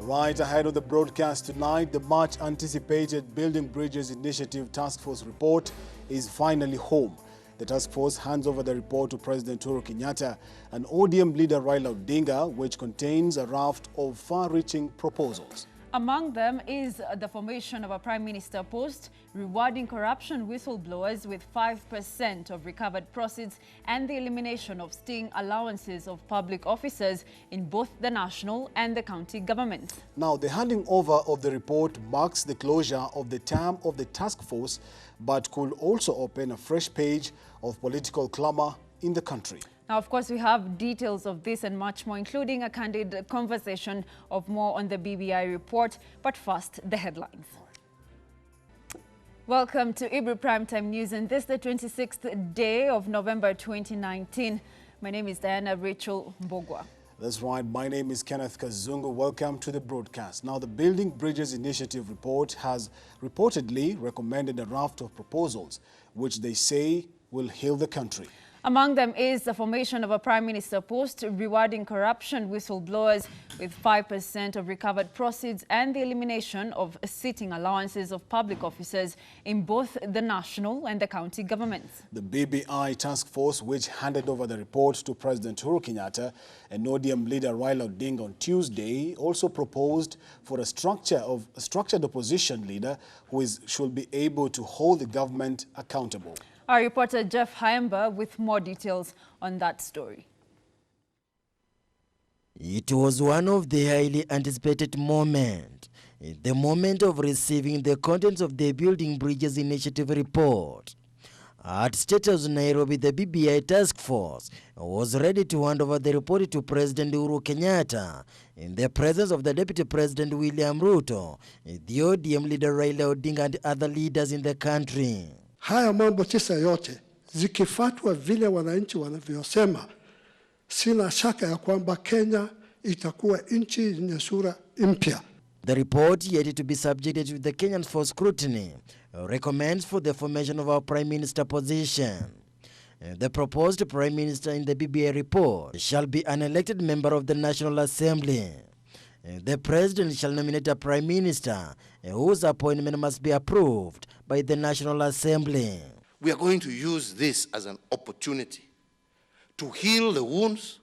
Right ahead of the broadcast tonight, the much-anticipated Building Bridges Initiative Task Force report is finally home. The task force hands over the report to President Uhuru Kenyatta and ODM leader Raila Odinga, which contains a raft of far-reaching proposals. Among them is the formation of a Prime Minister post, rewarding corruption whistleblowers with 5% of recovered proceeds, and the elimination of sting allowances of public officers in both the national and the county governments. Now, the handing over of the report marks the closure of the term of the task force, but could also open a fresh page of political clamor in the country. Now, of course, we have details of this and much more, including a candid conversation of more on the BBI report. But first, the headlines. Welcome to Ebru Primetime News, and this is the 26th day of November 2019. My name is Diana Rachel Mbogwa. That's right. My name is Kenneth Kazungu. Welcome to the broadcast. Now, the Building Bridges Initiative report has reportedly recommended a raft of proposals, which they say will heal the country. Among them is the formation of a Prime Minister post, rewarding corruption whistleblowers with 5% of recovered proceeds, and the elimination of sitting allowances of public officers in both the national and the county governments. The BBI task force, which handed over the report to President Uhuru Kenyatta and ODM leader Raila Odinga on Tuesday, also proposed for a structured opposition leader who should be able to hold the government accountable. Our reporter Jeff Haemba with more details on that story. It was one of the highly anticipated moments, the moment of receiving the contents of the Building Bridges Initiative report. At State House Nairobi, the BBI task force was ready to hand over the report to President Uhuru Kenyatta in the presence of the Deputy President William Ruto, the ODM leader Raila Odinga, and other leaders in the country. Haya mambo tisa yote zikifuatwa vile wananchi wanavyosema, sina shaka ya kwamba Kenya itakuwa nchi yenye sura mpya. The report, yet to be subjected to the Kenyans for scrutiny, recommends for the formation of our Prime Minister position. The proposed Prime Minister in the BBI report shall be an elected member of the National Assembly. The President shall nominate a Prime Minister whose appointment must be approved by the National Assembly. We are going to use this as an opportunity to heal the wounds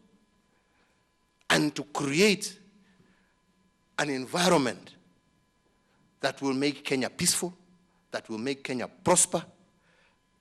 and to create an environment that will make Kenya peaceful, that will make Kenya prosper,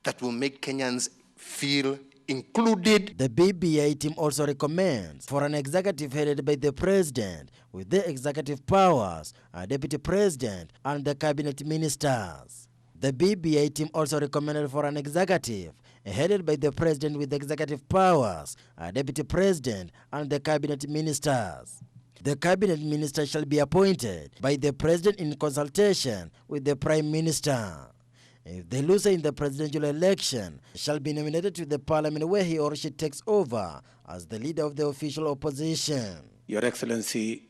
that will make Kenyans feel included. The BBI team also recommends for an executive headed by the President with the executive powers, a Deputy President, and the Cabinet Ministers. The BBI team also recommended for an executive headed by the President with executive powers, a Deputy President, and the Cabinet Ministers. The Cabinet Minister shall be appointed by the President in consultation with the Prime Minister. If the loser in the presidential election shall be nominated to the parliament, where he or she takes over as the leader of the official opposition. Your Excellency,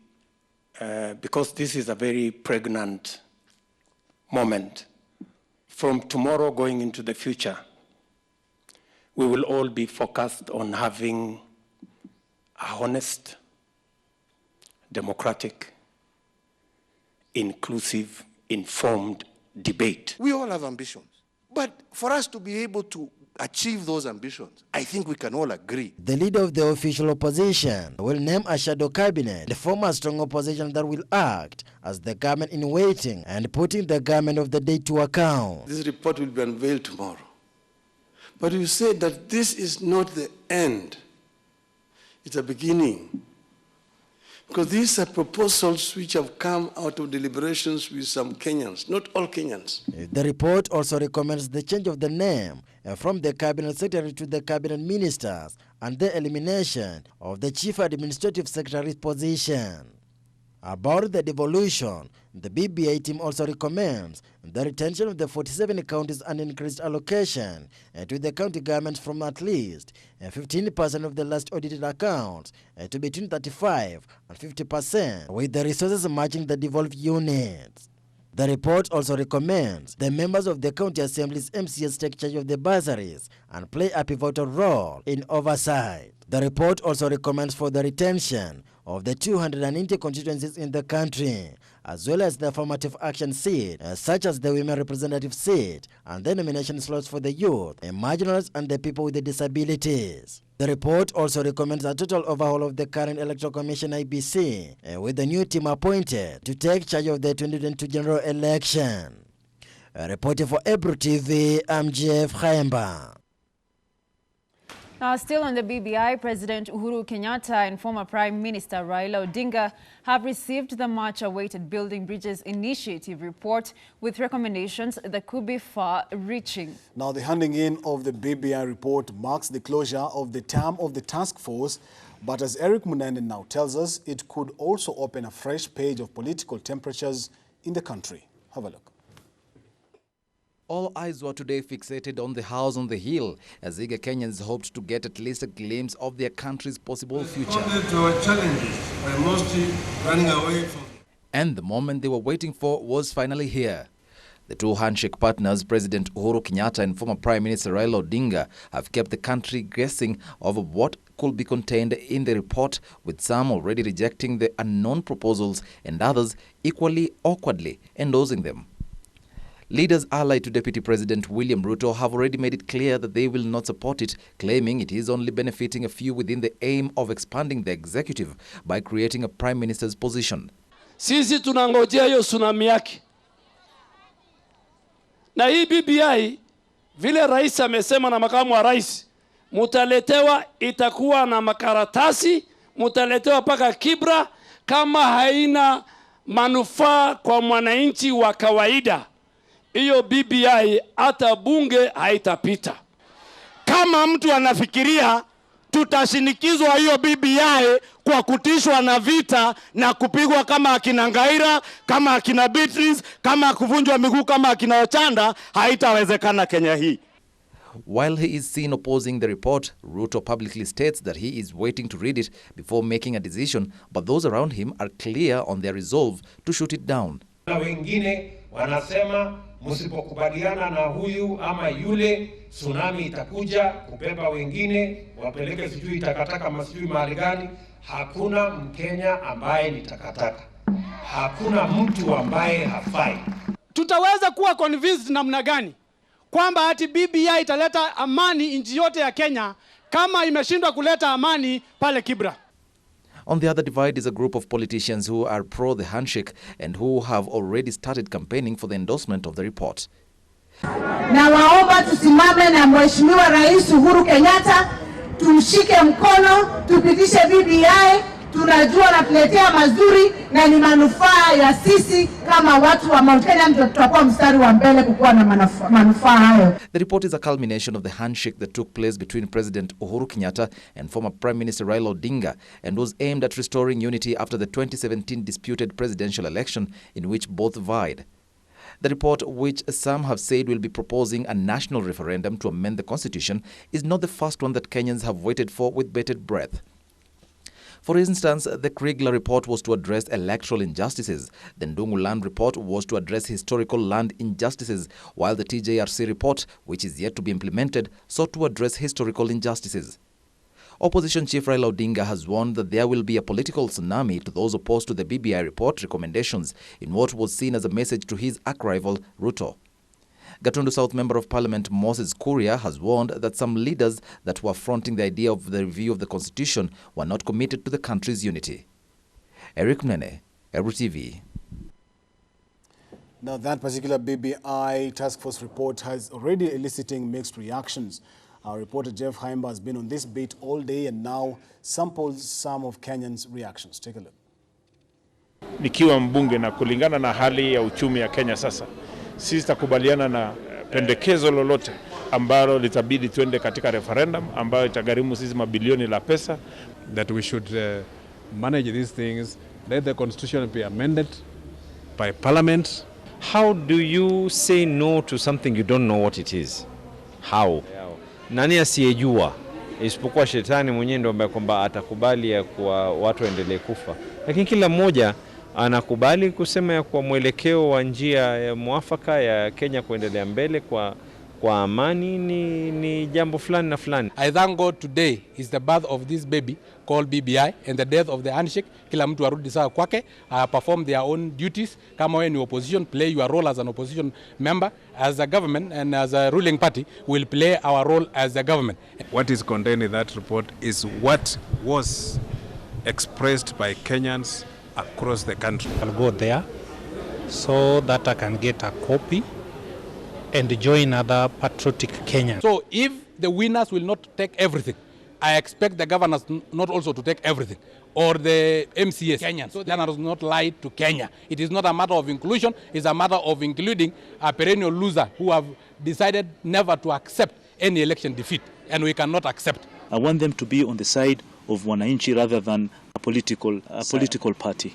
because this is a very pregnant moment, from tomorrow going into the future, we will all be focused on having a honest, democratic, inclusive, informed debate. We all have ambitions, but for us to be able to achieve those ambitions, I think we can all agree. The leader of the official opposition will name a shadow cabinet, the former strong opposition that will act as the government in waiting and putting the government of the day to account. This report will be unveiled tomorrow. But you said that this is not the end. It's a beginning. Because these are proposals which have come out of deliberations with some Kenyans, not all Kenyans. The report also recommends the change of the name from the Cabinet Secretary to the Cabinet Ministers and the elimination of the Chief Administrative Secretary's position. About the devolution, the BBI team also recommends the retention of the 47 counties and increased allocation to the county governments from at least 15% of the last audited accounts to between 35 and 50%, with the resources matching the devolved units. The report also recommends the members of the county assemblies MCS take charge of the bursaries and play a pivotal role in oversight. The report also recommends for the retention of the 290 constituencies in the country, as well as the affirmative action seat, such as the women representative seat, and the nomination slots for the youth, the marginals, and the people with the disabilities. The report also recommends a total overhaul of the current Electoral Commission IBC, with the new team appointed to take charge of the 2022 general election. Reporting for Ebru TV, I'm Jeff Khaemba. Now, still on the BBI, President Uhuru Kenyatta and former Prime Minister Raila Odinga have received the much-awaited Building Bridges Initiative report with recommendations that could be far-reaching. Now, the handing in of the BBI report marks the closure of the term of the task force, but as Eric Munene now tells us, it could also open a fresh page of political temperatures in the country. Have a look. All eyes were today fixated on the house on the hill, as eager Kenyans hoped to get at least a glimpse of their country's possible future. And the moment they were waiting for was finally here. The two handshake partners, President Uhuru Kenyatta and former Prime Minister Raila Odinga, have kept the country guessing over what could be contained in the report, with some already rejecting the unknown proposals and others equally awkwardly endorsing them. Leaders allied to Deputy President William Ruto have already made it clear that they will not support it, claiming it is only benefiting a few within the aim of expanding the executive by creating a Prime Minister's position. Sisi tunangojea hiyo tsunami yake. Na hii BBI, vile rais amesema na makamu wa rais, mutaletewa itakuwa na makaratasi, mutaletewa paka Kibra, kama haina manufaa kwa mwananchi wa kawaida. Hiyo BBI hata bunge haitapita. Kama mtu anafikiria tutashinikizwa hiyo BBI kwa kutishwa na vita na kupigwa kama akina Ngaira, kama akina Beatrice, kama kuvunjwa miguu kama akina Ochanda, haitawezekana Kenya hii. While he is seen opposing the report, Ruto publicly states that he is waiting to read it before making a decision, but those around him are clear on their resolve to shoot it down. Na wengine wanasema msipokubaliana na huyu ama yule, tsunami itakuja kubeba wengine, wapeleke sijui takataka masijui mahali gani. Hakuna Mkenya ambaye ni takataka. Hakuna mtu ambaye hafai. Tutaweza kuwa convinced namna gani kwamba ati BBI italeta amani nchi yote ya Kenya kama imeshindwa kuleta amani pale Kibra? On the other divide is a group of politicians who are pro the handshake and who have already started campaigning for the endorsement of the report. Na waomba tusimame na Mheshimiwa Rais Uhuru Kenyatta, tumshike mkono, tupitishe BBI, tunajua natuletea mazuri na ni manufaa ya sisi kama watu wa Mount Kenya, ndio tutakuwa mstari wa mbele kukuwa na manufaa hayo. The report is a culmination of the handshake that took place between President Uhuru Kenyatta and former Prime Minister Raila Odinga and was aimed at restoring unity after the 2017 disputed presidential election in which both vied. The report, which some have said will be proposing a national referendum to amend the constitution, is not the first one that Kenyans have waited for with bated breath. For instance, the Kriegler report was to address electoral injustices. The Ndungu land report was to address historical land injustices, while the TJRC report, which is yet to be implemented, sought to address historical injustices. Opposition Chief Raila Odinga has warned that there will be a political tsunami to those opposed to the BBI report recommendations in what was seen as a message to his arch-rival Ruto. Gatundu South Member of Parliament Moses Kuria has warned that some leaders that were fronting the idea of the review of the constitution were not committed to the country's unity. Eric Munene, Ebru TV. Now, that particular BBI task force report has already eliciting mixed reactions. Our reporter Jeff Khaemba has been on this beat all day and now samples some of Kenyans' reactions. Take a look. Nikiwa mbunge na kulingana na hali ya uchumi ya Kenya sasa, sisi takubaliana na pendekezo lolote ambalo litabidi tuende katika referendum ambayo itagharimu sisi mabilioni la pesa. That we should manage these things, let the constitution be amended by parliament. How do you say no to something you don't know what it is? How? Nani asiyejua? Isipokuwa shetani mwenyewe ndio ambaye kwamba atakubali ya kwa watu waendelee kufa. Lakini kila mmoja anakubali kusema ya kwa mwelekeo wa njia ya mwafaka ya Kenya kuendelea mbele kwa kwa amani ni jambo fulani na fulani. I thank God today is the birth of this baby called BBI and the death of the handshake. Kila mtu arudi sawa kwake, perform their own duties. Kama wewe ni opposition, play your role as an opposition member. As a government and as a ruling party, will play our role as a government. What is contained in that report is what was expressed by Kenyans across the country. I'll go there so that I can get a copy and join other patriotic Kenyans. So if the winners will not take everything, I expect the governors not also to take everything, or the MCS Kenyans. So the governors not lie to Kenya. It is not a matter of inclusion, it's a matter of including a perennial loser who have decided never to accept any election defeat, and we cannot accept. I want them to be on the side of wananchi rather than a political party.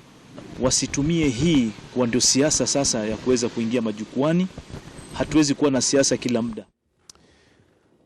Wasitumie hii kwa ndio siasa sasa ya kuweza kuingia majukwani. Hatuwezi kuwa na siasa kila muda.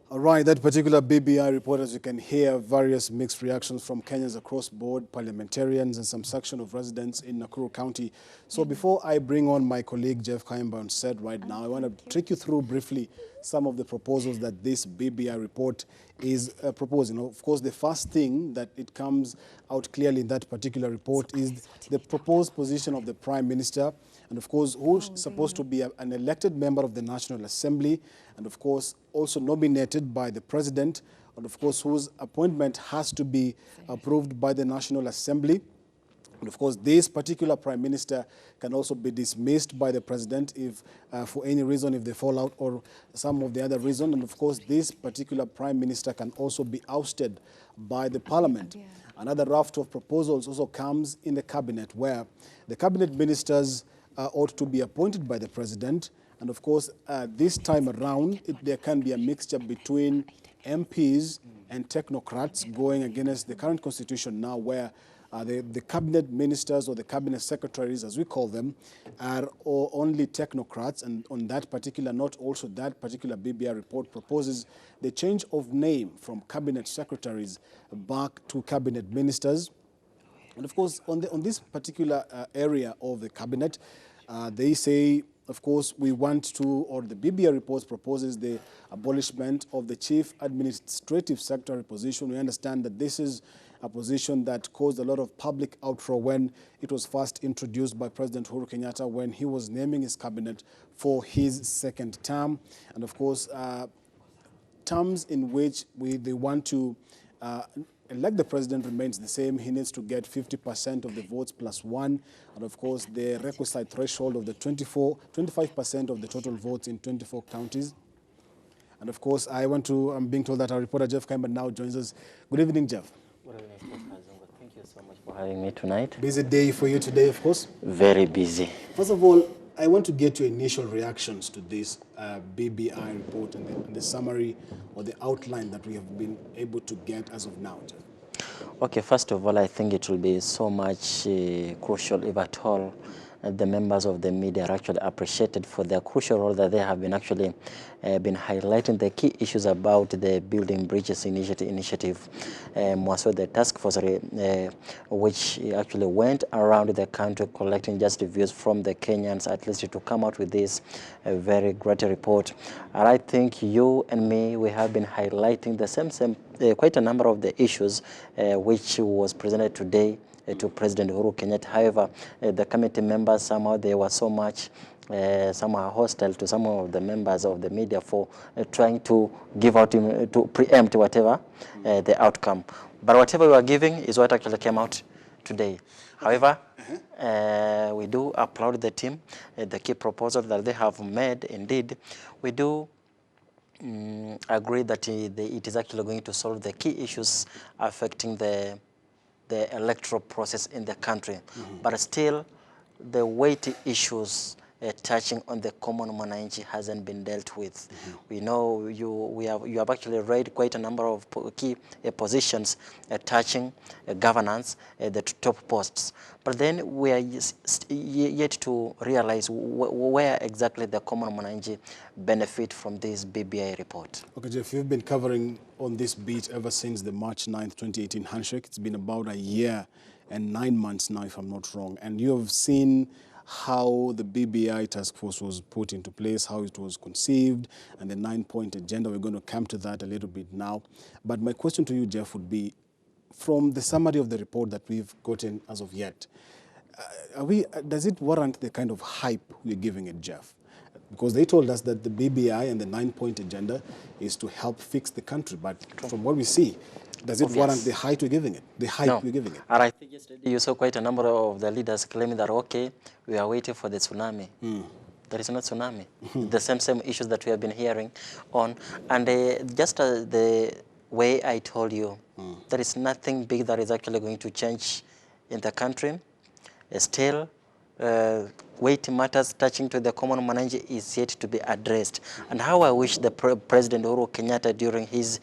All right, that particular BBI report, as you can hear, various mixed reactions from Kenyans across board, parliamentarians and some section of residents in Nakuru County. So before I bring on my colleague Jeff Kaimba on set right now, I want to take you through briefly some of the proposals that this BBI report is proposing. Of course, the first thing that it comes out clearly in that particular report is the proposed position of the Prime Minister, and of course, who's supposed to be an elected member of the National Assembly, and of course, also nominated by the President, and of course, whose appointment has to be approved by the National Assembly. And of course, this particular Prime Minister can also be dismissed by the President if, for any reason, if they fall out or some of the other reason. And of course, this particular Prime Minister can also be ousted by the Parliament. Yeah. Another raft of proposals also comes in the Cabinet, where the Cabinet Ministers ought to be appointed by the President. And of course, this time around, there can be a mixture between MPs and technocrats going against the current constitution now, where the cabinet ministers or the cabinet secretaries, as we call them, are only technocrats. And on that particular note, also that particular BBI report proposes the change of name from cabinet secretaries back to cabinet ministers. And of course, on this particular area of the cabinet, they say, of course, we want to, or the BBI report proposes the abolishment of the chief administrative secretary position. We understand that this is a position that caused a lot of public outroar when it was first introduced by President Uhuru Kenyatta when he was naming his cabinet for his second term. And of course, terms in which they want to elect the president remains the same. He needs to get 50% of the votes plus one. And of course, the requisite threshold of the 25% of the total votes in 24 counties. And of course, I'm being told that our reporter Jeff Kaimba now joins us. Good evening, Jeff. Good evening, thank you so much for having me tonight. Busy day for you today, of course? Very busy. First of all, I want to get your initial reactions to this BBI report and the summary or the outline that we have been able to get as of now. Okay, first of all, I think it will be so much crucial, if at all, the members of the media are actually appreciated for their crucial role that they have been actually been highlighting the key issues about the Building Bridges initiative, more so the task force which actually went around the country collecting just views from the Kenyans, at least to come out with this very great report. And I think you and me, we have been highlighting the same quite a number of the issues which was presented today to President Uhuru Kenyatta. However, the committee members, somehow they were so much somehow hostile to some of the members of the media for trying to give out, to preempt whatever the outcome. But whatever we are giving is what actually came out today. However, we do applaud the team, the key proposal that they have made. Indeed, we do agree that it is actually going to solve the key issues affecting the electoral process in the country. But still, the weighty issues touching on the common mwananchi hasn't been dealt with. We know you have actually read quite a number of key positions touching governance, the top posts. But then we are yet to realize where exactly the common mwananchi benefit from this BBI report. Okay, Jeff, you've been covering on this beat ever since the March 9th, 2018 handshake. It's been about a year and 9 months now, if I'm not wrong. And you have seen how the BBI task force was put into place, how it was conceived, and the 9-point agenda. We're going to come to that a little bit now. But my question to you, Jeff, would be, from the summary of the report that we've gotten as of yet, does it warrant the kind of hype we're giving it, Jeff? Because they told us that the BBI and the 9-point agenda is to help fix the country. But from what we see, does it warrant the hype we're giving it? The hype we're giving it? And I think yesterday you saw quite a number of the leaders claiming that, okay, we are waiting for the tsunami. There is no tsunami. The same issues that we have been hearing on. And just the way I told you, there is nothing big that is actually going to change in the country. Still, weighty matters touching to the common mwananchi is yet to be addressed. And how I wish the President Uhuru Kenyatta, during his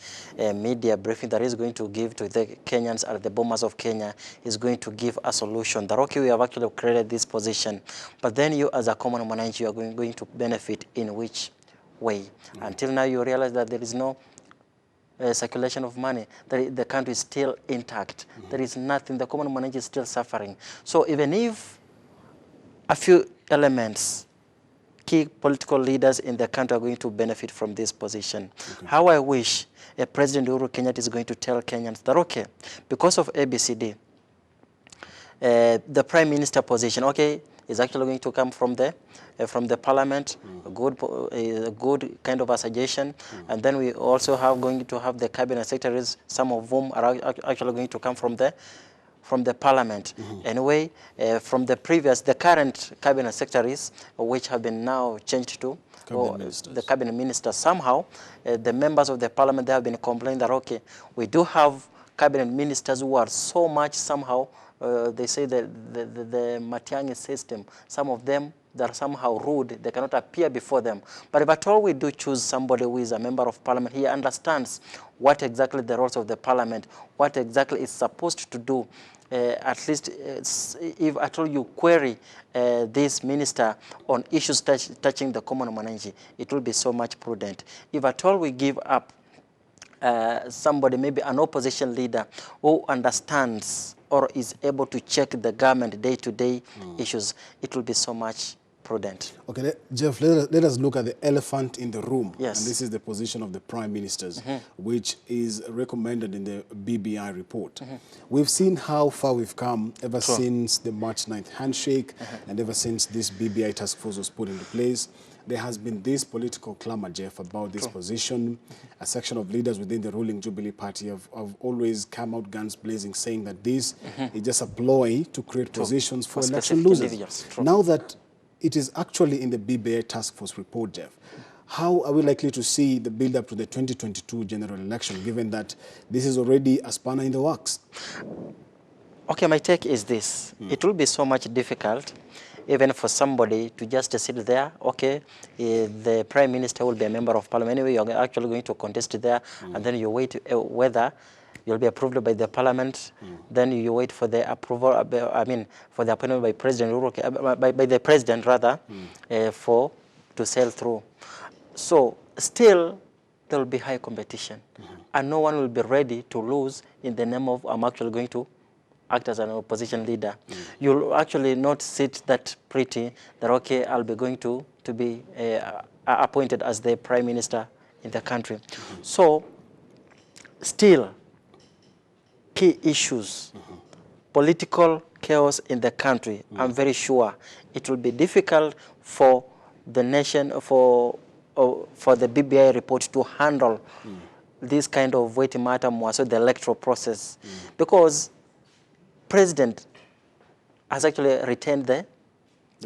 media briefing that he's going to give to the Kenyans at the bombers of Kenya, is going to give a solution. That, okay, we have actually created this position, but then you as a common mwananchi, you are going to benefit in which way? Until now, you realize that there is no circulation of money, the country is still intact. There is nothing, the common mwananchi is still suffering. So even if a few elements, key political leaders in the country are going to benefit from this position. How I wish President Uhuru Kenyatta is going to tell Kenyans that, okay, because of ABCD, the Prime Minister position, okay, is actually going to come from the Parliament, a good kind of a suggestion. And then we also going to have the Cabinet Secretaries, some of whom are actually going to come from the Parliament. Anyway, from the current Cabinet Secretaries, which have been now changed to the Cabinet Ministers, somehow the members of the Parliament, they have been complaining that, okay, we do have Cabinet Ministers who are so much somehow, they say that the Matiang'i system, some of them, they're somehow rude, they cannot appear before them. But if at all we do choose somebody who is a member of Parliament, he understands what exactly the roles of the Parliament, what exactly is supposed to do. At least if at all you query this minister on issues touching the common mwananchi, it will be so much prudent. If at all we give up somebody, maybe an opposition leader who understands or is able to check the government day-to-day issues, it will be so much prudent. Okay, Jeff, let us look at the elephant in the room. Yes. And this is the position of the Prime Ministers, which is recommended in the BBI report. We've seen how far we've come ever since the March 9th handshake and ever since this BBI task force was put into place. There has been this political clamor, Jeff, about this position. A section of leaders within the ruling Jubilee Party have always come out guns blazing, saying that this is just a ploy to create positions for election losers. Now that it is actually in the BBI task force report, Jeff, how are we likely to see the build-up to the 2022 general election, given that this is already a spanner in the works? Okay, my take is this. It will be so much difficult even for somebody to just sit there, okay, the Prime Minister will be a member of Parliament. Anyway, you're actually going to contest there, and then you wait whether you'll be approved by the Parliament. Then you wait for the approval, I mean, for the appointment by President Uhuru, by the President, rather, to sail through. So still, there will be high competition, and no one will be ready to lose in the name of, I'm actually going to act as an opposition leader. You'll actually not sit that pretty that, okay, I'll be going to be appointed as the Prime Minister in the country. So still, key issues, political chaos in the country, I'm very sure it will be difficult for the nation, for the BBI report to handle this kind of weighty matter, more so the electoral process, because President has actually retained the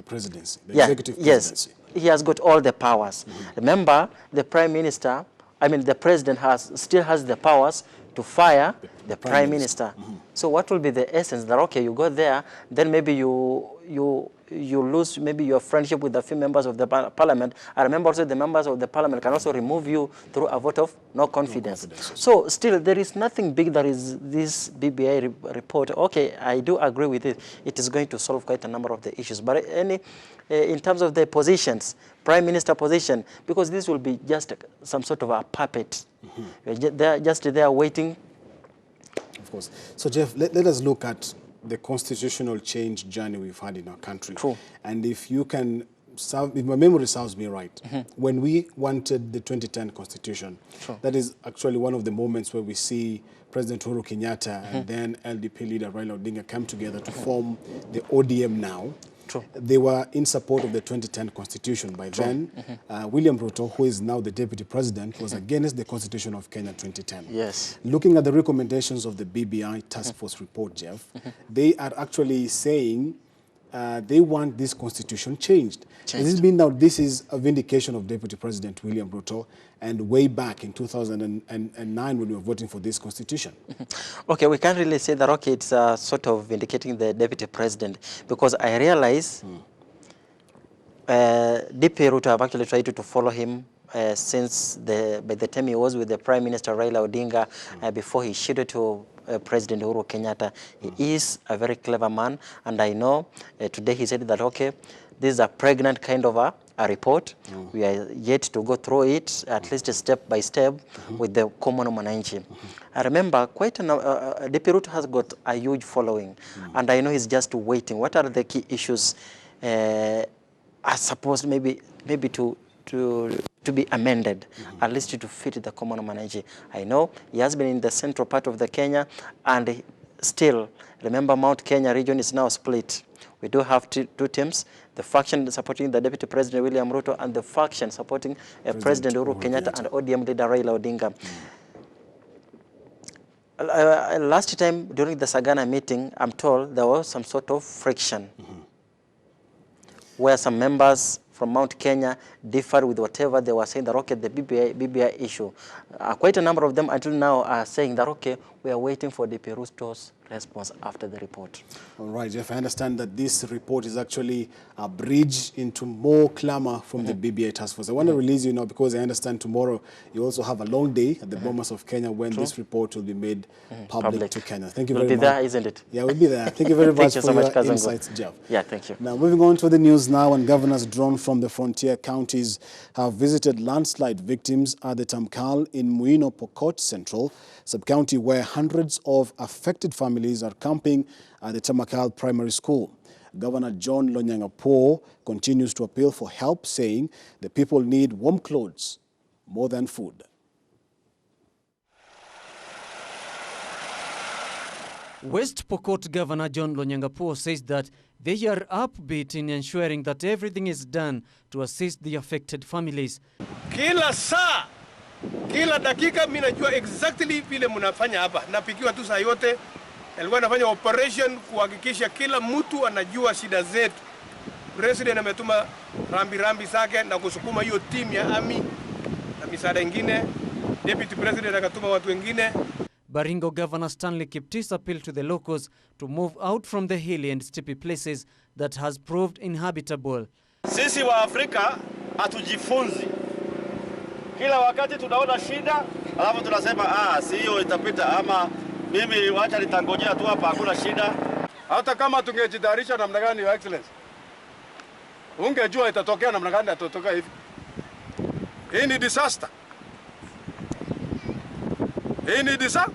presidency, the executive presidency. Yes, he has got all the powers. Remember, the Prime Minister, I mean, the President still has the powers to fire the Prime Minister. So what will be the essence that, okay, you go there, then maybe you lose maybe your friendship with a few members of the Parliament. I remember also the members of the Parliament can also remove you through a vote of no confidence. So still, there is nothing big that is this BBI report. Okay, I do agree with it. It is going to solve quite a number of the issues. But in terms of the positions, Prime Minister position, because this will be just some sort of a puppet. They're just there waiting. Of course. So Jeff, let us look at the constitutional change journey we've had in our country. True. And if you can, if my memory serves me right, when we wanted the 2010 constitution, that is actually one of the moments where we see President Uhuru Kenyatta and then LDP leader Raila Odinga come together to form the ODM now. They were in support of the 2010 constitution. By then, William Ruto, who is now the deputy president, was against the constitution of Kenya 2010. Yes. Looking at the recommendations of the BBI task force report, Jeff, they are actually saying they want this constitution changed. Does this mean now this is a vindication of Deputy President William Ruto and way back in 2009 when we were voting for this constitution? Okay, we can't really say that, okay, it's sort of vindicating the Deputy President, because I realize DP Ruto have actually tried to follow him since by the time he was with the Prime Minister Raila Odinga, before he shifted to President Uhuru Kenyatta. He is a very clever man, and I know today he said that, okay, this is a pregnant kind of a report. We are yet to go through it, at least step by step, with the common mwananchi. I remember quite DP Ruto has got a huge following, and I know he's just waiting. What are the key issues I suppose maybe to be amended, at least to fit the common mwananchi? I know he has been in the central part of the Kenya, and still, remember, Mount Kenya region is now split. We do have two teams, the faction supporting the Deputy President William Ruto and the faction supporting President Uhuru Kenyatta and ODM leader Raila Odinga. Last time during the Sagana meeting, I'm told there was some sort of friction where some members from Mount Kenya differed with whatever they were saying that, okay, the BBI issue. Quite a number of them until now are saying that, okay, we are waiting for DP Ruto's response after the report. All right, Jeff, I understand that this report is actually a bridge into more clamor from the BBI task force. I want to release you now because I understand tomorrow you also have a long day at the Bomas of Kenya when this report will be made public to Kenya. Thank you very much. We'll be there, isn't it? Yeah, we'll be there. Thank you very much Thank you for so much, your insights, Jeff. Yeah, thank you. Now, moving on to the news now, and governors drawn from the frontier counties have visited landslide victims at the Tamkal in Muino Pokot Central sub-county, where hundreds of affected families are camping at the Tamkal Primary School. Governor John Lonyangapuo continues to appeal for help, saying the people need warm clothes more than food. West Pokot Governor John Lonyangapuo says that they are upbeat in ensuring that everything is done to assist the affected families. Kila saa, kila dakika mimi najua exactly vile mnafanya hapa. Napigiwa tu saa yote. Alikuwa anafanya operation kuhakikisha kila mtu anajua shida zetu. President ametuma rambi zake na kusukuma hiyo team ya army na misaada ingine. Deputy President akatuma watu wengine. Baringo Governor Stanley Kiptis appealed to the locals to move out from the hilly and steepy places that has proved inhabitable. Sisi wa Afrika hatujifunzi. Kila wakati tunaona shida, alafu tunasema si hiyo itapita, ama mimi wacha nitangojea tu hapa, hakuna shida. Hata kama tungejitayarisha namna gani, Your Excellency, ungejua itatokea namna gani, itatokea hivi. Hii ni disaster. Hii ni disaster.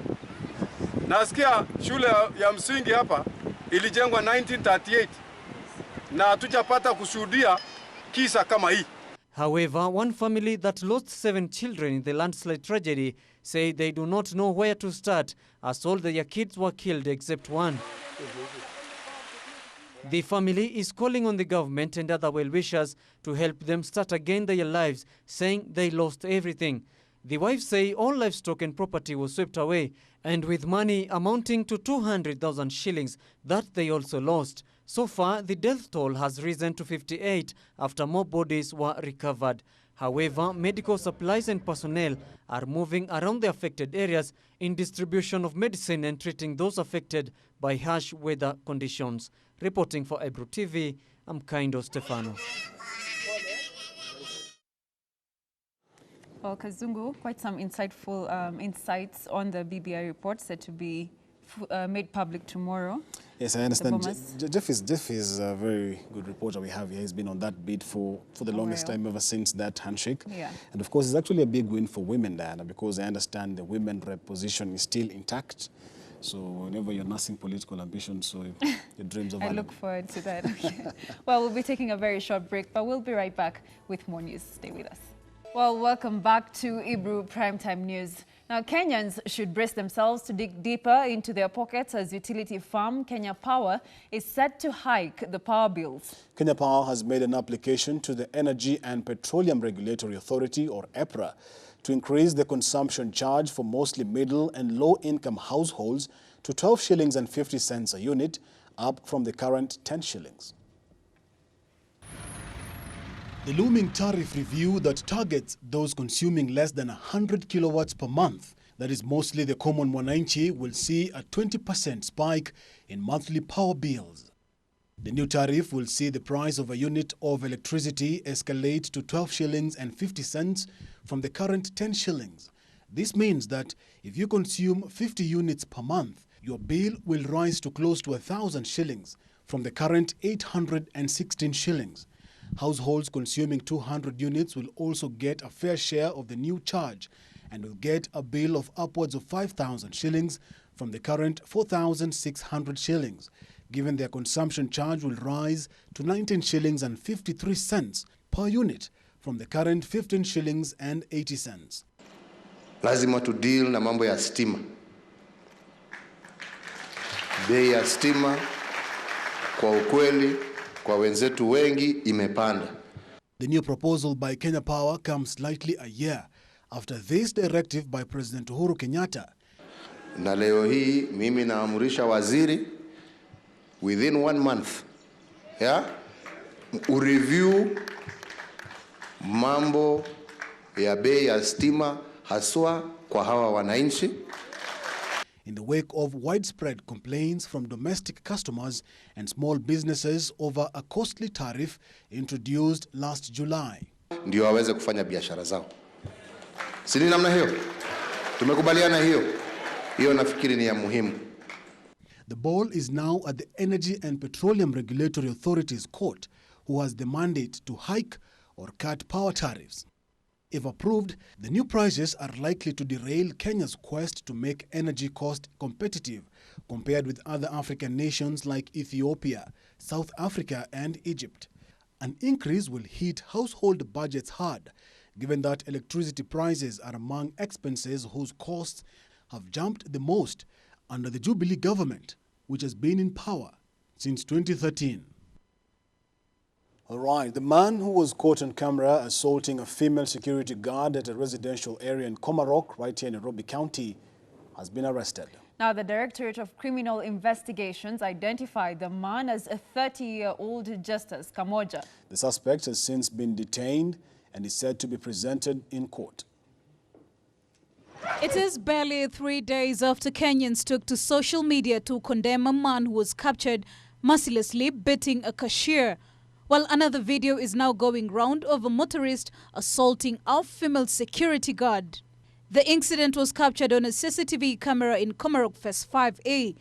Nasikia shule ya msingi hapa ilijengwa 1938 na hatujapata kushuhudia kisa kama hii. However, one family that lost 7 children in the landslide tragedy say they do not know where to start, as all their kids were killed except one. The family is calling on the government and other well-wishers to help them start again their lives, saying they lost everything. The wives say all livestock and property was swept away, and with money amounting to 200,000 shillings that they also lost. So far, the death toll has risen to 58 after more bodies were recovered. However, medical supplies and personnel are moving around the affected areas in distribution of medicine and treating those affected by harsh weather conditions. Reporting for Ebru TV, I'm Kaindo Stefano. Well, Kazungu, quite some insightful insights on the BBI report set to be made public tomorrow. Yes, I understand. Jeff is a very good reporter we have here. He's been on that beat for the longest time, ever since that handshake. Yeah. And of course, it's actually a big win for women, Diana, because I understand the women rep position is still intact. So whenever you're nursing political ambitions, so your dreams are I look forward to that. Okay. Well, we'll be taking a very short break, but we'll be right back with more news. Stay with us. Well, welcome back to Ebru Primetime News. Now, Kenyans should brace themselves to dig deeper into their pockets as utility firm Kenya Power is set to hike the power bills. Kenya Power has made an application to the Energy and Petroleum Regulatory Authority, or EPRA, to increase the consumption charge for mostly middle and low-income households to 12 shillings and 50 cents a unit, up from the current 10 shillings. The looming tariff review that targets those consuming less than 100 kilowatts per month, that is mostly the common mwananchi, will see a 20% spike in monthly power bills. The new tariff will see the price of a unit of electricity escalate to 12 shillings and 50 cents from the current 10 shillings. This means that if you consume 50 units per month, your bill will rise to close to 1,000 shillings from the current 816 shillings. Households consuming 200 units will also get a fair share of the new charge and will get a bill of upwards of 5,000 shillings from the current 4,600 shillings, given their consumption charge will rise to 19 shillings and 53 cents per unit from the current 15 shillings and 80 cents. Lazima tu deal na mambo ya stima. Bei ya stima kwa ukweli kwa wenzetu wengi imepanda. The new proposal by Kenya Power comes slightly a year after this directive by President Uhuru Kenyatta. Na leo hii mimi naamrisha waziri within 1 month, ureview mambo ya bei ya stima haswa kwa hawa wananchi. In the wake of widespread complaints from domestic customers and small businesses over a costly tariff introduced last July. Ndio waweze kufanya biashara zao. Si ni namna hiyo? Tumekubaliana hiyo. Hiyo nafikiri ni ya muhimu. The ball is now at the Energy and Petroleum Regulatory Authority's court, who has the mandate to hike or cut power tariffs. If approved, the new prices are likely to derail Kenya's quest to make energy cost competitive compared with other African nations like Ethiopia, South Africa, and Egypt. An increase will hit household budgets hard, given that electricity prices are among expenses whose costs have jumped the most under the Jubilee government, which has been in power since 2013. All right, the man who was caught on camera assaulting a female security guard at a residential area in Komarok, right here in Nairobi County, has been arrested. Now, the Directorate of Criminal Investigations identified the man as a 30-year-old Justus Kamoja. The suspect has since been detained and is said to be presented in court. It is barely 3 days after Kenyans took to social media to condemn a man who was captured mercilessly beating a cashier, while another video is now going round of a motorist assaulting a female security guard. The incident was captured on a CCTV camera in Komarok Phase 5A.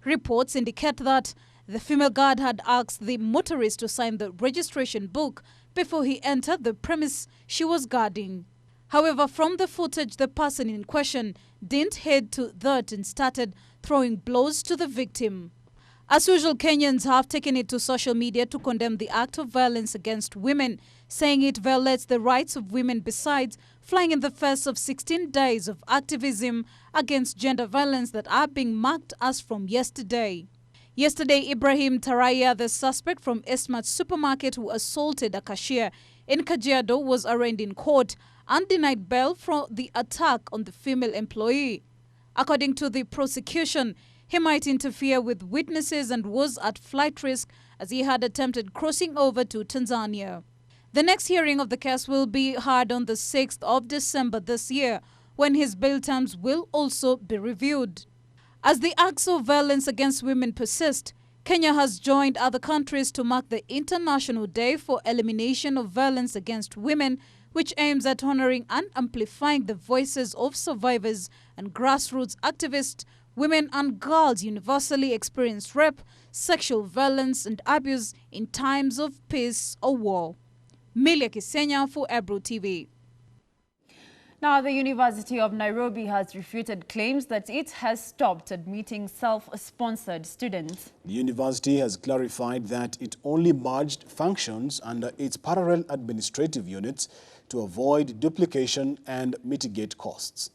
Reports indicate that the female guard had asked the motorist to sign the registration book before he entered the premise she was guarding. However, from the footage, the person in question didn't head to that and started throwing blows to the victim. As usual, Kenyans have taken it to social media to condemn the act of violence against women, saying it violates the rights of women, besides flying in the face of 16 days of activism against gender violence that are being marked as from yesterday. Yesterday, Ibrahim Taraya, the suspect from Esmat supermarket who assaulted a cashier in Kajiado, was arraigned in court and denied bail for the attack on the female employee. According to the prosecution, he might interfere with witnesses and was at flight risk as he had attempted crossing over to Tanzania. The next hearing of the case will be heard on the 6th of December this year, when his bail terms will also be reviewed. As the acts of violence against women persist, Kenya has joined other countries to mark the International Day for Elimination of Violence Against Women, which aims at honoring and amplifying the voices of survivors and grassroots activists. Women and girls universally experience rape, sexual violence and abuse in times of peace or war. Milia Kisenya for Ebru TV. Now, the University of Nairobi has refuted claims that it has stopped admitting self-sponsored students. The university has clarified that it only merged functions under its parallel administrative units to avoid duplication and mitigate costs.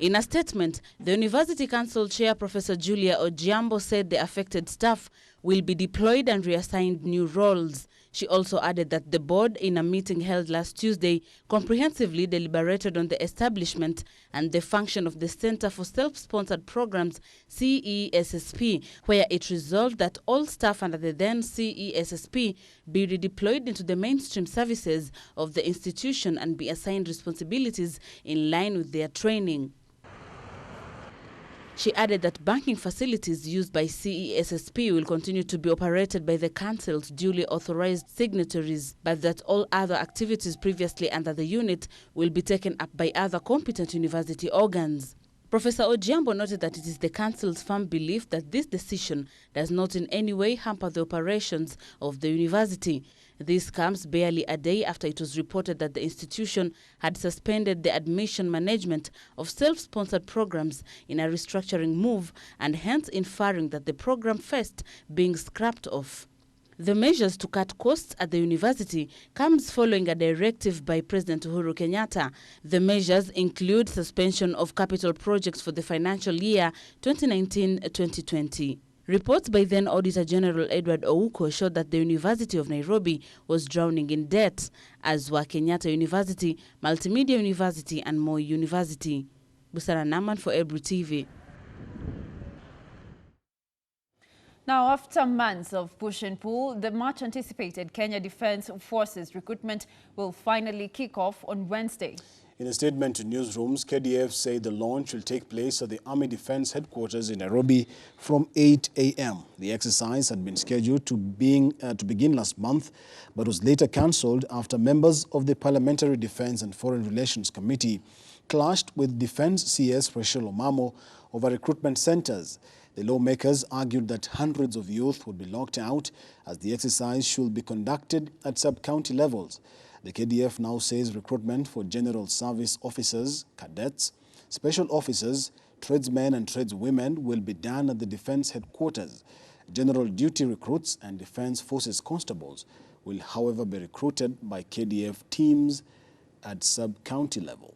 In a statement, the University Council Chair Professor Julia Ojiambo said the affected staff will be deployed and reassigned new roles. She also added that the board, in a meeting held last Tuesday, comprehensively deliberated on the establishment and the function of the Center for Self-Sponsored Programs, CESSP, where it resolved that all staff under the then CESSP be redeployed into the mainstream services of the institution and be assigned responsibilities in line with their training. She added that banking facilities used by CESSP will continue to be operated by the Council's duly authorized signatories, but that all other activities previously under the unit will be taken up by other competent university organs. Professor Ojiambo noted that it is the Council's firm belief that this decision does not in any way hamper the operations of the university. This comes barely a day after it was reported that the institution had suspended the admission management of self-sponsored programs in a restructuring move, and hence inferring that the program first being scrapped off. The measures to cut costs at the university comes following a directive by President Uhuru Kenyatta. The measures include suspension of capital projects for the financial year 2019-2020. Reports by then Auditor General Edward Ouko showed that the University of Nairobi was drowning in debt, as were Kenyatta University, Multimedia University and Moi University. Busara Naman for Ebru TV. Now, after months of push and pull, the much-anticipated Kenya Defence Forces recruitment will finally kick off on Wednesday. In a statement to newsrooms, KDF said the launch will take place at the Army Defense Headquarters in Nairobi from 8 a.m. The exercise had been scheduled to begin last month, but was later cancelled after members of the Parliamentary Defense and Foreign Relations Committee clashed with Defense CS Rachel Omamo over recruitment centres. The lawmakers argued that hundreds of youth would be locked out as the exercise should be conducted at sub-county levels. The KDF now says recruitment for general service officers, cadets, special officers, tradesmen and tradeswomen will be done at the defense headquarters. General duty recruits and defense forces constables will, however, be recruited by KDF teams at sub-county level.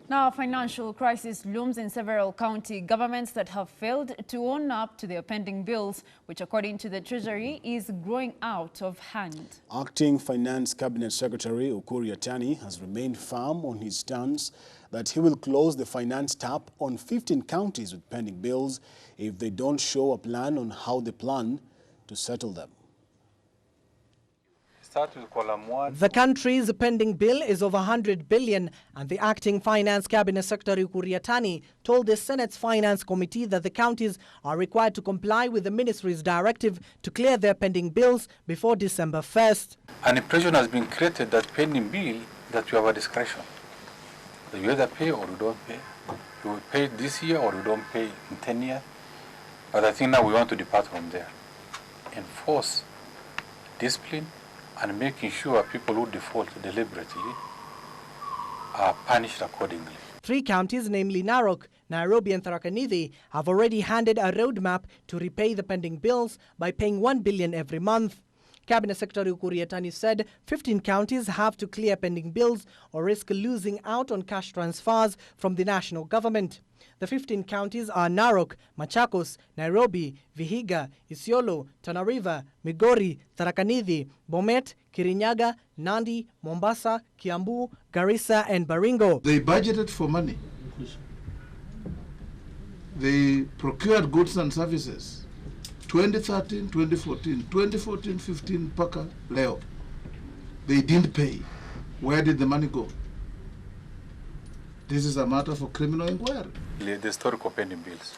Now, a financial crisis looms in several county governments that have failed to own up to their pending bills, which, according to the Treasury, is growing out of hand. Acting Finance Cabinet Secretary Ukur Yatani has remained firm on his stance that he will close the finance tap on 15 counties with pending bills if they don't show a plan on how they plan to settle them. The country's pending bill is over 100 billion, and the acting Finance Cabinet Secretary Ukur Yatani told the Senate's Finance Committee that the counties are required to comply with the ministry's directive to clear their pending bills before December 1st. An impression has been created that pending bill, that you have a discretion. That you either pay or you don't pay. You will pay this year or you don't pay in 10 years. But I think now we want to depart from there. Enforce discipline and making sure people who default deliberately are punished accordingly. 3 counties, namely Narok, Nairobi and Tharaka Nithi, have already handed a roadmap to repay the pending bills by paying 1 billion every month. Cabinet Secretary Ukur Yatani said 15 counties have to clear pending bills or risk losing out on cash transfers from the national government. The 15 counties are Narok, Machakos, Nairobi, Vihiga, Isiolo, Tana River, Migori, Tharaka Nithi, Bomet, Kirinyaga, Nandi, Mombasa, Kiambu, Garissa and Baringo. They budgeted for money. They procured goods and services. 2013, 2014, 2014, 15, Paka, Leo. They didn't pay. Where did the money go? This is a matter for criminal inquiry. The historical pending bills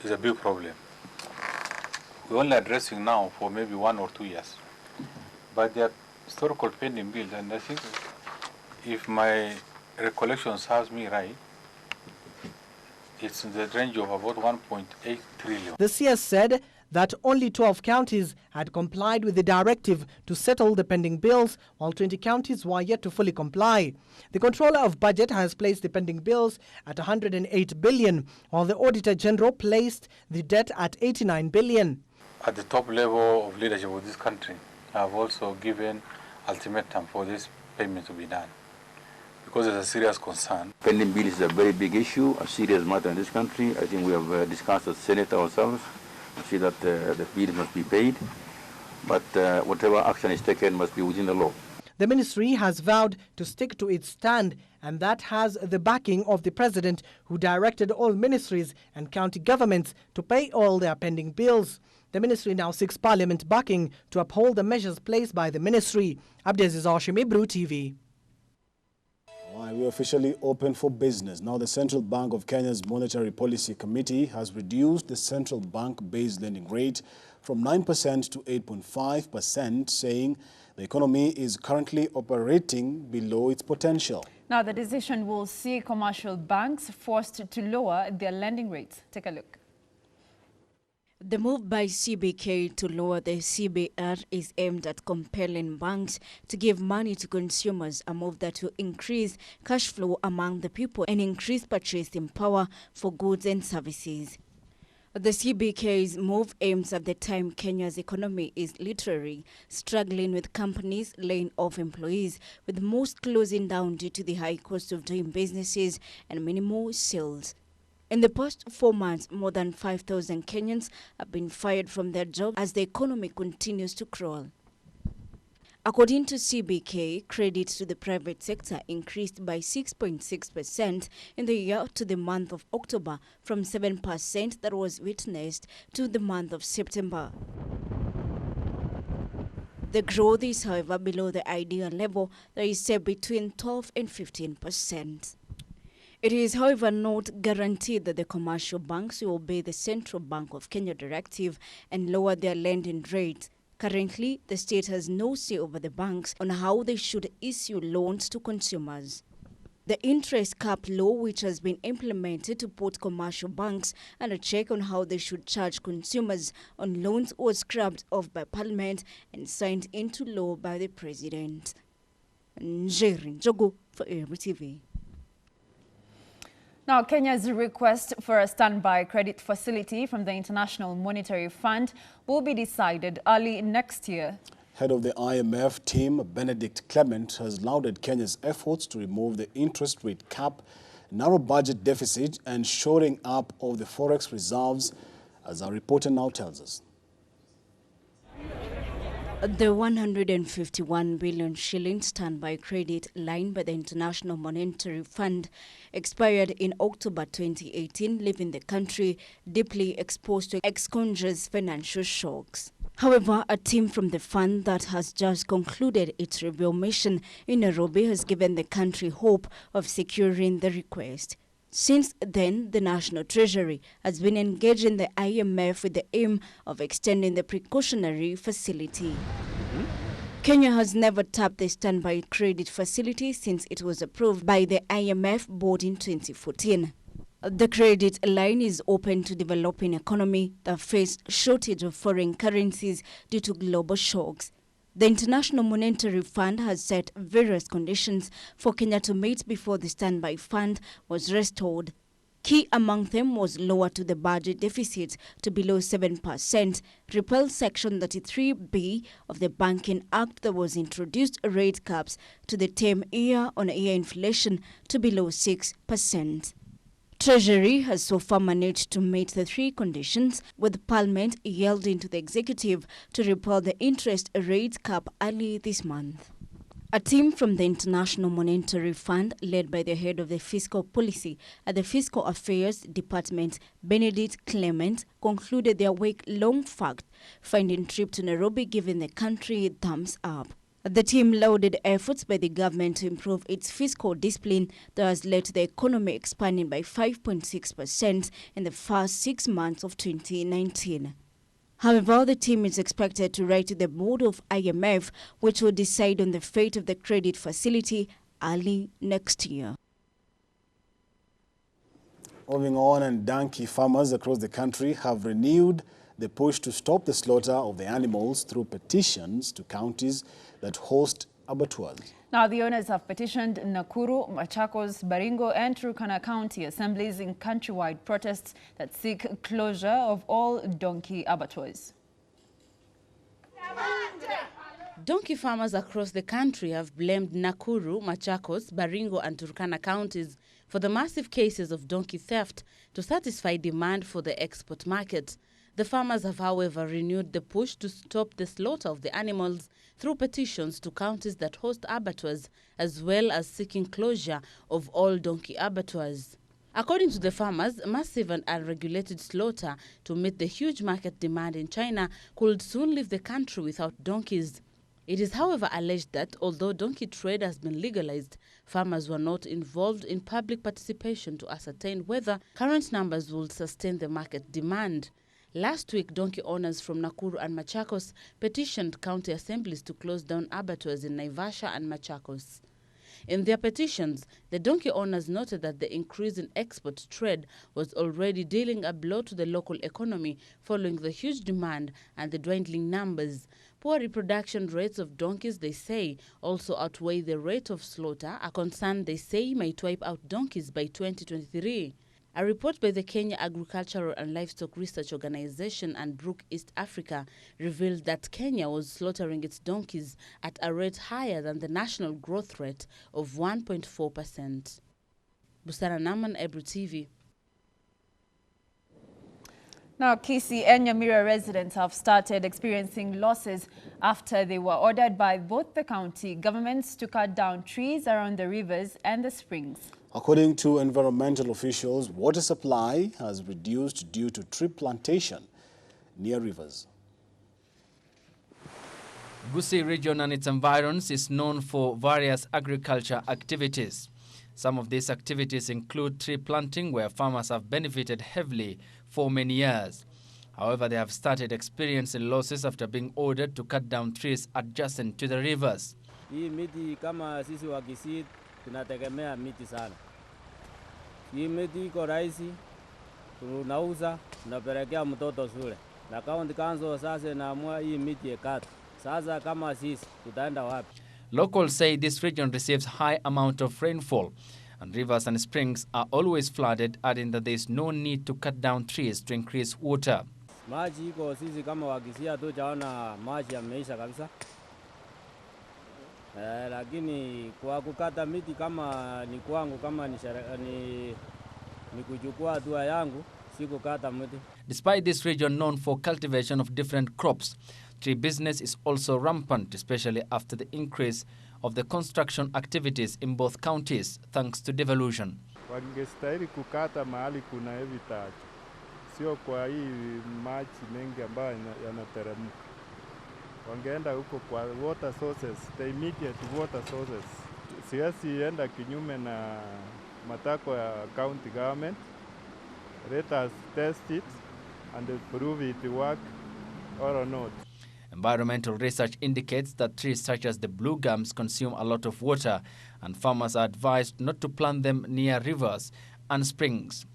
is a big problem. We're only addressing now for maybe 1 or 2 years. But they are historical pending bills, and I think if my recollection serves me right, It's in the range of about 1.8 trillion. The CS said that only 12 counties had complied with the directive to settle the pending bills, while 20 counties were yet to fully comply. The Controller of Budget has placed the pending bills at 108 billion, while the Auditor General placed the debt at 89 billion. At the top level of leadership of this country, I have also given ultimatum for this payment to be done, because it's a serious concern. Pending bill is a very big issue, a serious matter in this country. I think we have discussed at the Senate ourselves to see that the bill must be paid, but whatever action is taken must be within the law. The ministry has vowed to stick to its stand, and that has the backing of the President, who directed all ministries and county governments to pay all their pending bills. The ministry now seeks Parliament backing to uphold the measures placed by the ministry. Abdiaziz Hashim, Ebru TV. We're officially open for business. Now, the Central Bank of Kenya's Monetary Policy Committee has reduced the central bank-based lending rate from 9% to 8.5%, saying the economy is currently operating below its potential. Now, the decision will see commercial banks forced to lower their lending rates. Take a look. The move by CBK to lower the CBR is aimed at compelling banks to give money to consumers, a move that will increase cash flow among the people and increase purchasing power for goods and services. The CBK's move aims at the time Kenya's economy is literally struggling, with companies laying off employees, with most closing down due to the high cost of doing businesses and minimal sales. In the past 4 months, more than 5,000 Kenyans have been fired from their jobs as the economy continues to crawl. According to CBK, credit to the private sector increased by 6.6% in the year to the month of October, from 7% that was witnessed to the month of September. The growth is, however, below the ideal level that is set between 12 and 15%. It is, however, not guaranteed that the commercial banks will obey the Central Bank of Kenya directive and lower their lending rates. Currently, the state has no say over the banks on how they should issue loans to consumers. The interest cap law, which has been implemented to put commercial banks under check on how they should charge consumers on loans, was scrubbed off by Parliament and signed into law by the President. Njeri Njogu for Ebru TV. Now, Kenya's request for a standby credit facility from the International Monetary Fund will be decided early next year. Head of the IMF team, Benedict Clement, has lauded Kenya's efforts to remove the interest rate cap, narrow budget deficit, and shoring up of the forex reserves, as our reporter now tells us. The 151 billion shilling standby credit line by the International Monetary Fund expired in October 2018, leaving the country deeply exposed to ex-Congress financial shocks. However, a team from the fund that has just concluded its review mission in Nairobi has given the country hope of securing the request. Since then, the National Treasury has been engaging the IMF with the aim of extending the precautionary facility. Kenya has never tapped the standby credit facility since it was approved by the IMF board in 2014. The credit line is open to developing economy that face shortage of foreign currencies due to global shocks. The International Monetary Fund has set various conditions for Kenya to meet before the standby fund was restored. Key among them was lower to the budget deficit to below 7%, repeal Section 33B of the Banking Act that was introduced rate caps to the 10-year-on-year inflation to below 6%. Treasury has so far managed to meet the three conditions, with Parliament yielding to the executive to repeal the interest rate cap early this month. A team from the International Monetary Fund, led by the head of the fiscal policy at the Fiscal Affairs Department, Benedict Clement, concluded their week-long fact-finding trip to Nairobi, giving the country a thumbs up. The team lauded efforts by the government to improve its fiscal discipline that has led to the economy expanding by 5.6% in the first 6 months of 2019. However, the team is expected to write to the board of IMF, which will decide on the fate of the credit facility early next year. Moving on, and donkey farmers across the country have renewed the push to stop the slaughter of the animals through petitions to counties that host abattoirs. Now, the owners have petitioned Nakuru, Machakos, Baringo and Turkana County assemblies in countrywide protests that seek closure of all donkey abattoirs. Donkey farmers across the country have blamed Nakuru, Machakos, Baringo and Turkana counties for the massive cases of donkey theft to satisfy demand for the export market. The farmers have, however, renewed the push to stop the slaughter of the animals through petitions to counties that host abattoirs, as well as seeking closure of all donkey abattoirs. According to the farmers, massive and unregulated slaughter to meet the huge market demand in China could soon leave the country without donkeys. It is, however, alleged that although donkey trade has been legalized, farmers were not involved in public participation to ascertain whether current numbers will sustain the market demand. Last week, donkey owners from Nakuru and Machakos petitioned county assemblies to close down abattoirs in Naivasha and Machakos. In their petitions, the donkey owners noted that the increase in export trade was already dealing a blow to the local economy following the huge demand and the dwindling numbers. Poor reproduction rates of donkeys, they say, also outweigh the rate of slaughter, a concern they say might wipe out donkeys by 2023. A report by the Kenya Agricultural and Livestock Research Organization and Brook East Africa revealed that Kenya was slaughtering its donkeys at a rate higher than the national growth rate of 1.4%. Busara Naman, Ebru TV. Now, Kisii and Nyamira residents have started experiencing losses after they were ordered by both the county governments to cut down trees around the rivers and the springs. According to environmental officials, water supply has reduced due to tree plantation near rivers. Gusii region and its environs is known for various agriculture activities. Some of these activities include tree planting, where farmers have benefited heavily for many years. However, they have started experiencing losses after being ordered to cut down trees adjacent to the rivers. Hii miti kama sisi wa Kisii tunategemea miti sana. Hii miti iko rahisi, tunauza, tunapelekea mtoto shule. Na county council sasa inaamua hii miti ikatwe. Sasa kama sisi tutaenda wapi? Locals say this region receives high amount of rainfall, and rivers and springs are always flooded, adding that there is no need to cut down trees to increase water. Maji iko sisi kama wa Kisii hatujaona maji yameisha kabisa. Lakini kwa kukata miti kama ni kwangu, kama ni kuchukua hatua yangu, si kukata miti. Despite this region known for cultivation of different crops, tree business is also rampant, especially after the increase of the construction activities in both counties, thanks to devolution. Wangestahili kukata mahali kuna habitat, sio kwa hii maji mengi ambayo yanateremka. Wangeenda huko kwa water sources, the immediate water sources. Siasi enda kinyume na matako ya county government. Let us test it and prove it work or not. Environmental research indicates that trees such as the blue gums consume a lot of water, and farmers are advised not to plant them near rivers and springs.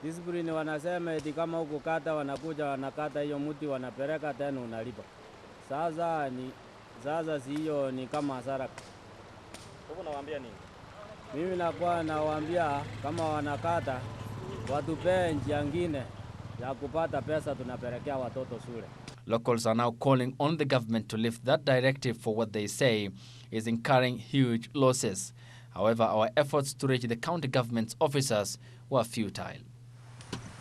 Discipline wanasema eti kama huko kata wanakuja wanakata hiyo mti wanapeleka tena unalipa. Sasa si hiyo ni kama hasara. Huko nawaambia nini? Mimi nawaambia kama wanakata watupee njia nyingine ya kupata pesa tunapelekea watoto shule. Locals are now calling on the government to lift that directive for what they say is incurring huge losses. However, our efforts to reach the county government's officers were futile.